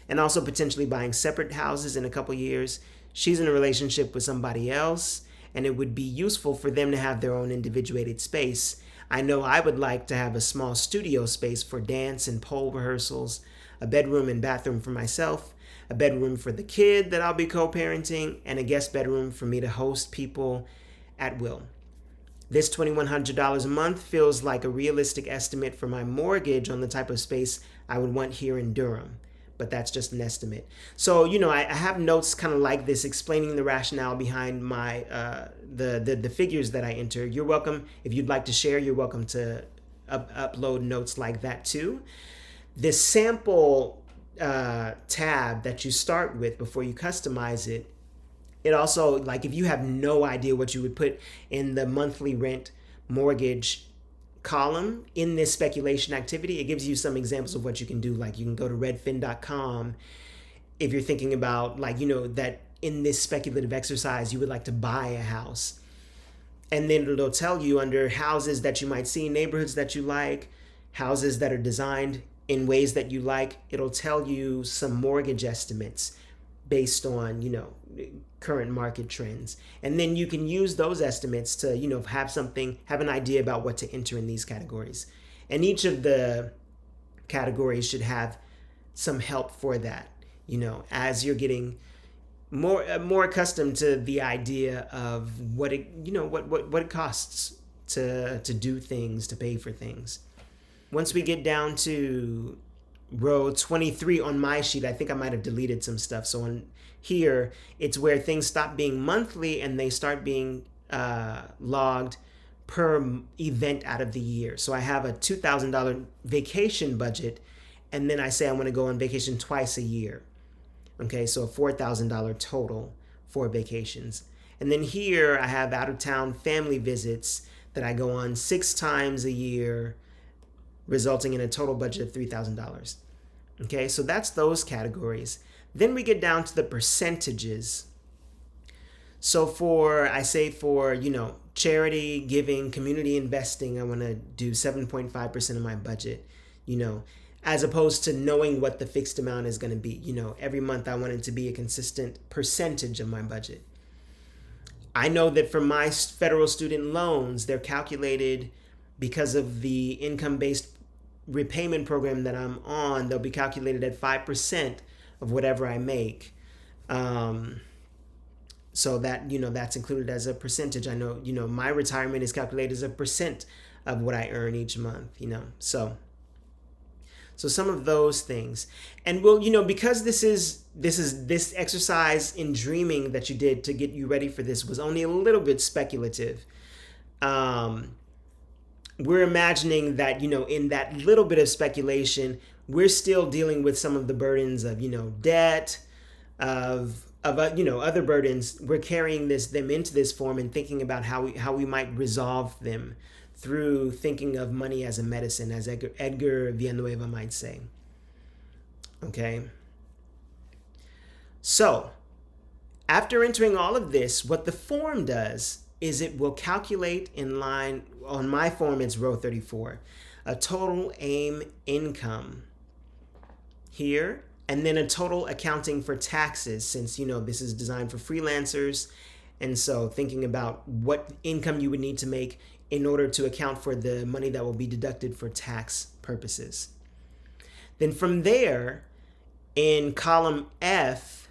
and also potentially buying separate houses in a couple years. She's in a relationship with somebody else, and it would be useful for them to have their own individuated space. I know I would like to have a small studio space for dance and pole rehearsals, a bedroom and bathroom for myself, a bedroom for the kid that I'll be co-parenting, and a guest bedroom for me to host people at will. This $2,100 a month feels like a realistic estimate for my mortgage on the type of space I would want here in Durham, but that's just an estimate. So, I have notes kind of like this explaining the rationale behind my the figures that I enter. You're welcome, if you'd like to share, you're welcome to upload notes like that too. This sample tab that you start with before you customize it, it also, like if you have no idea what you would put in the monthly rent mortgage column in this speculation activity, it gives you some examples of what you can do. Like you can go to redfin.com if you're thinking about that in this speculative exercise you would like to buy a house, and then it'll tell you under houses that you might see, neighborhoods that you like, houses that are designed in ways that you like. It'll tell you some mortgage estimates based on current market trends, and then you can use those estimates to have an idea about what to enter in these categories. And each of the categories should have some help for that, as you're getting more accustomed to the idea of what it costs to do things, to pay for things. Once we get down to row 23 on my sheet, I think I might have deleted some stuff. So on here, it's where things stop being monthly and they start being logged per event out of the year. So I have a $2,000 vacation budget, and then I say I want to go on vacation twice a year. Okay, so a $4,000 total for vacations. And then here I have out of town family visits that I go on 6 times a year, resulting in a total budget of $3,000. Okay, so that's those categories. Then we get down to the percentages. So for charity, giving, community investing, I want to do 7.5% of my budget, as opposed to knowing what the fixed amount is going to be. Every month I want it to be a consistent percentage of my budget. I know that for my federal student loans, they're calculated because of the income-based repayment program that I'm on. They'll be calculated at 5% of whatever I make. So that, that's included as a percentage. I know, my retirement is calculated as a percent of what I earn each month, So some of those things. And because this exercise in dreaming that you did to get you ready for this was only a little bit speculative. We're imagining that, in that little bit of speculation, we're still dealing with some of the burdens of, debt, of other burdens. We're carrying them into this form and thinking about how we might resolve them through thinking of money as a medicine, as Edgar Villanueva might say. Okay. So after entering all of this, what the form does is it will calculate in line, on my form it's row 34, a total AIM income here, and then a total accounting for taxes, since this is designed for freelancers. And so thinking about what income you would need to make in order to account for the money that will be deducted for tax purposes. Then from there, in column F,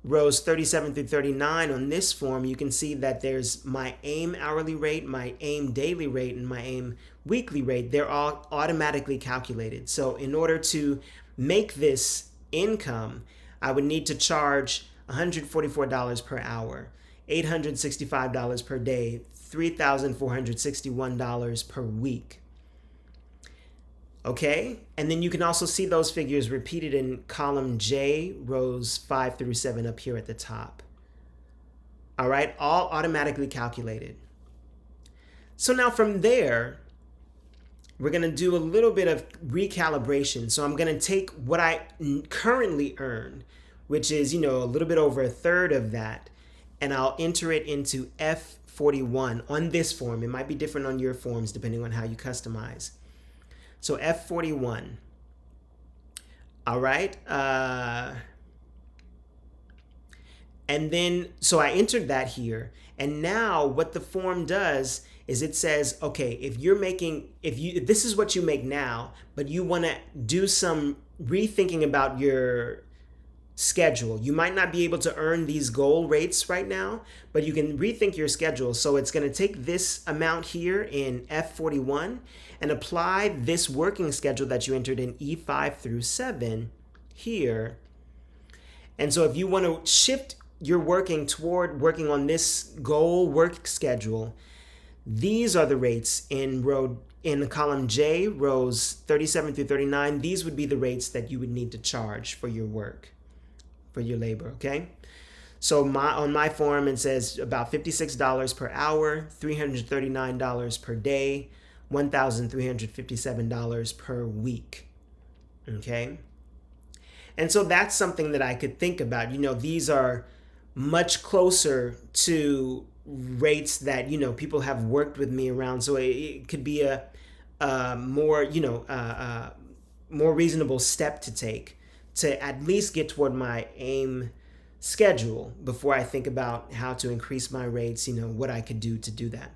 rows 37 through 39 on this form, you can see that there's my AIM hourly rate, my AIM daily rate, and my AIM weekly rate. They're all automatically calculated. So in order to make this income, I would need to charge $144 per hour, $865 per day, $3,461 per week. Okay, and then you can also see those figures repeated in column J, rows 5 through 7 up here at the top. All right, all automatically calculated. So now from there, we're going to do a little bit of recalibration. So I'm going to take what I currently earn, which is, a little bit over a third of that, and I'll enter it into F41 on this form. It might be different on your forms depending on how you customize. So F41. All right. And then, so I entered that here. And now what the form does is it says, okay, if this is what you make now, but you want to do some rethinking about your schedule. You might not be able to earn these goal rates right now, but you can rethink your schedule. So it's going to take this amount here in F41 and apply this working schedule that you entered in E5 through 7 here. And so if you want to shift your working toward working on this goal work schedule, these are the rates in column J, rows 37 through 39. These would be the rates that you would need to charge for your work, for your labor, okay? So on my form, it says about $56 per hour, $339 per day, $1,357 per week, okay? And so that's something that I could think about. These are much closer to rates that, people have worked with me around. So it could be a more reasonable step to take to at least get toward my AIM schedule before I think about how to increase my rates, what I could do to do that.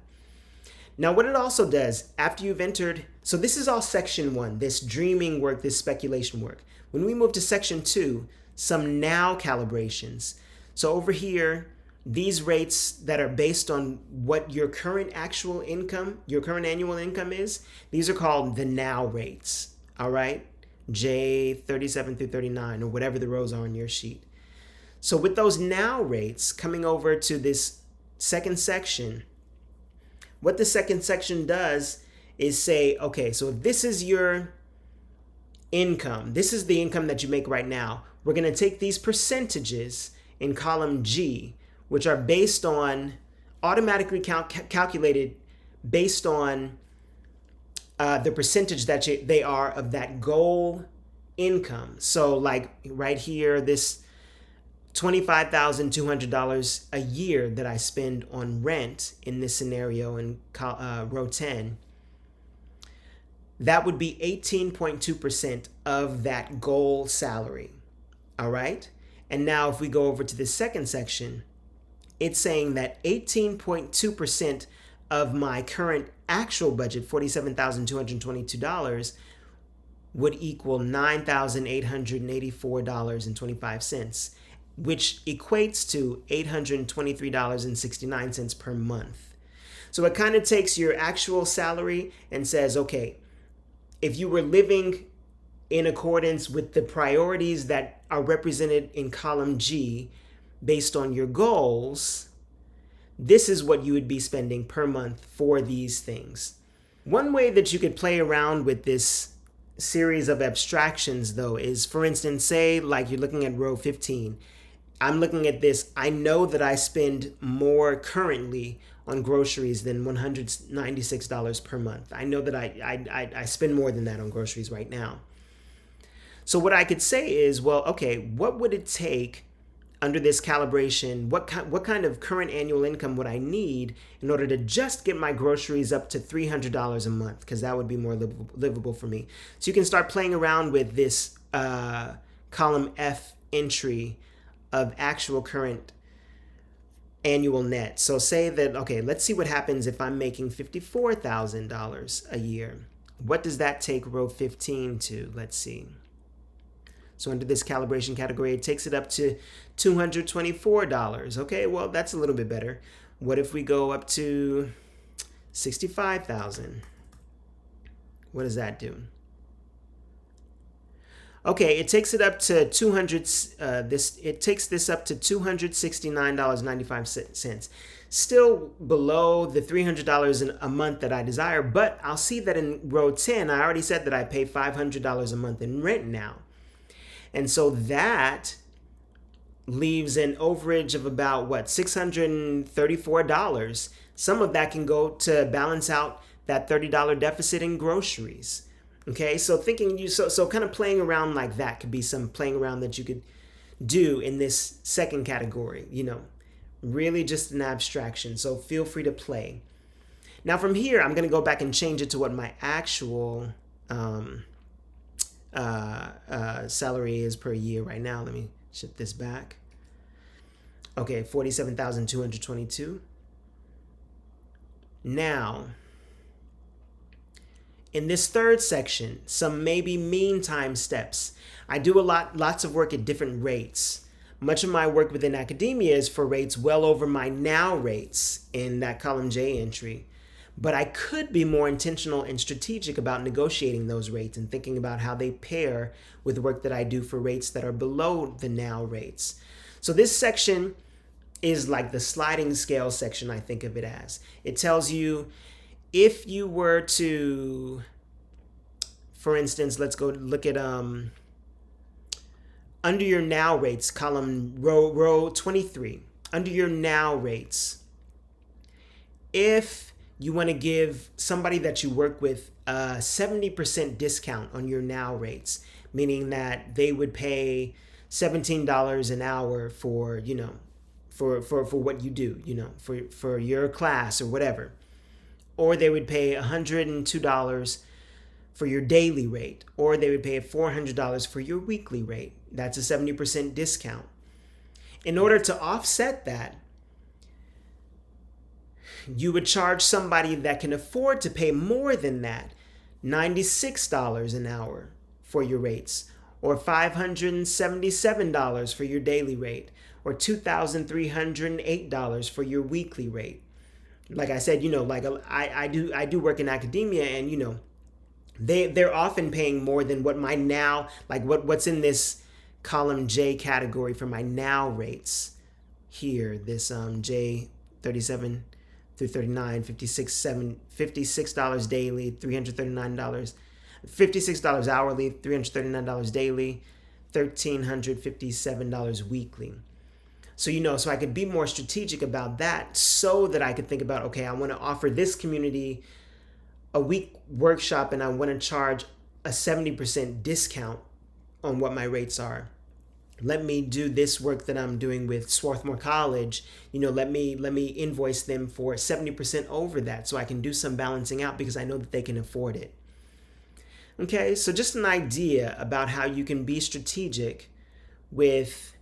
Now, what it also does after you've entered, so this is all section 1, this dreaming work, this speculation work. When we move to section 2, some now calibrations. So over here, these rates that are based on what your current actual income, your current annual income is, these are called the now rates, all right? J 37 through 39, or whatever the rows are on your sheet. So with those now rates, coming over to this second section, what the second section does is say, okay, so if this is your income, this is the income that you make right now, we're going to take these percentages in column G, which are based on automatically calculated based on the percentage that they are of that goal income. So like right here, this $25,200 a year that I spend on rent in this scenario in row 10, that would be 18.2% of that goal salary. All right. And now if we go over to the second section, it's saying that 18.2% of my current actual budget, $47,222, would equal $9,884.25, which equates to $823.69 per month. So it kind of takes your actual salary and says, okay, if you were living in accordance with the priorities that are represented in column G based on your goals, this is what you would be spending per month for these things. One way that you could play around with this series of abstractions, though, is, for instance, say like you're looking at row 15. I'm looking at this. I know that I spend more currently on groceries than $196 per month. I know that I spend more than that on groceries right now. So what I could say is, well, okay, what would it take under this calibration? What kind of current annual income would I need in order to just get my groceries up to $300 a month? Because that would be more livable for me. So you can start playing around with this column F entry of actual current annual net. So say that, okay, let's see what happens if I'm making $54,000 a year. What does that take row 15 to? Let's see. So under this calibration category, it takes it up to $224. Okay, well, that's a little bit better. What if we go up to $65,000? What does that do? Okay, it takes it up to it takes this up to $269.95. Still below the $300 a month that I desire, but I'll see that in row 10, I already said that I pay $500 a month in rent now. And so that leaves an overage of about, what, $634. Some of that can go to balance out that $30 deficit in groceries. Okay, so so kind of playing around like that could be some playing around that you could do in this second category, really just an abstraction. So feel free to play. Now from here, I'm going to go back and change it to what my actual salary is per year right now. Let me shift this back. Okay, $47,222. Now, in this third section, some maybe meantime steps. I do lots of work at different rates. Much of my work within academia is for rates well over my now rates in that column J entry. But I could be more intentional and strategic about negotiating those rates and thinking about how they pair with work that I do for rates that are below the now rates. So this section is like the sliding scale section, I think of it as. It tells you if you were to, for instance, let's go look at under your now rates, column row 23, under your now rates, if you want to give somebody that you work with a 70% discount on your now rates, meaning that they would pay $17 an hour for, for what you do, for your class or whatever. Or they would pay $102 for your daily rate, or they would pay $400 for your weekly rate. That's a 70% discount. In order to offset that, you would charge somebody that can afford to pay more than that, $96 an hour for your rates, or $577 for your daily rate, or $2,308 for your weekly rate. Like I said, like I do work in academia, and they're often paying more than what my now, like what's in this column J category for my now rates here, this J 37 $339, $56 daily, $339, $56 hourly, $339 daily, $1,357 weekly. So, so I could be more strategic about that so that I could think about, okay, I want to offer this community a week workshop and I want to charge a 70% discount on what my rates are. Let me do this work that I'm doing with Swarthmore College. Let me invoice them for 70% over that so I can do some balancing out because I know that they can afford it. Okay, so just an idea about how you can be strategic with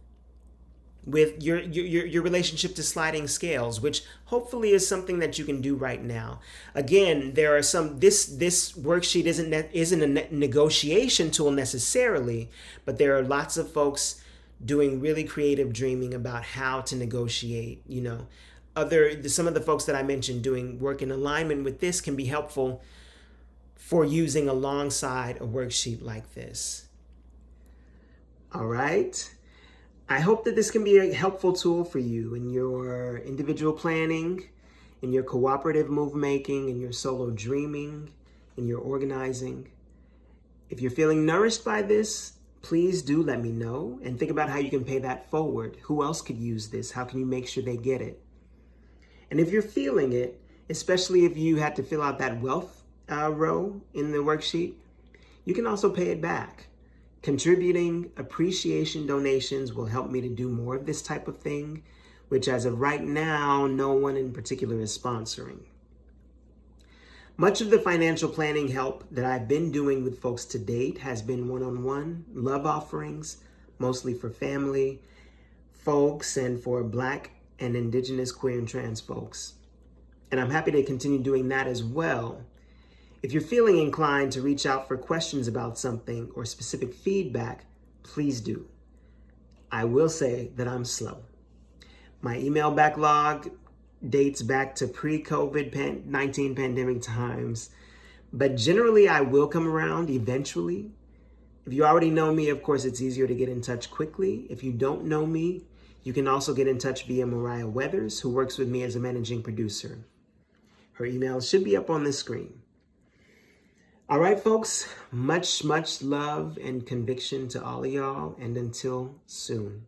your relationship to sliding scales, which hopefully is something that you can do right now. Again, there are some, this worksheet isn't a negotiation tool necessarily, but there are lots of folks doing really creative dreaming about how to negotiate. Some of the folks that I mentioned doing work in alignment with this can be helpful for using alongside a worksheet like this. All right. I hope that this can be a helpful tool for you in your individual planning, in your cooperative move making, in your solo dreaming, in your organizing. If you're feeling nourished by this, please do let me know and think about how you can pay that forward. Who else could use this? How can you make sure they get it? And if you're feeling it, especially if you had to fill out that wealth row in the worksheet, you can also pay it back. Contributing appreciation donations will help me to do more of this type of thing, which as of right now, no one in particular is sponsoring. Much of the financial planning help that I've been doing with folks to date has been one-on-one love offerings, mostly for family folks and for Black and Indigenous, queer, and trans folks. And I'm happy to continue doing that as well. If you're feeling inclined to reach out for questions about something or specific feedback, please do. I will say that I'm slow. My email backlog dates back to pre-COVID-19 pandemic times, but generally I will come around eventually. If you already know me, of course, it's easier to get in touch quickly. If you don't know me, you can also get in touch via Mariah Weathers, who works with me as a managing producer. Her email should be up on the screen. All right, folks, much, much love and conviction to all of y'all, and until soon.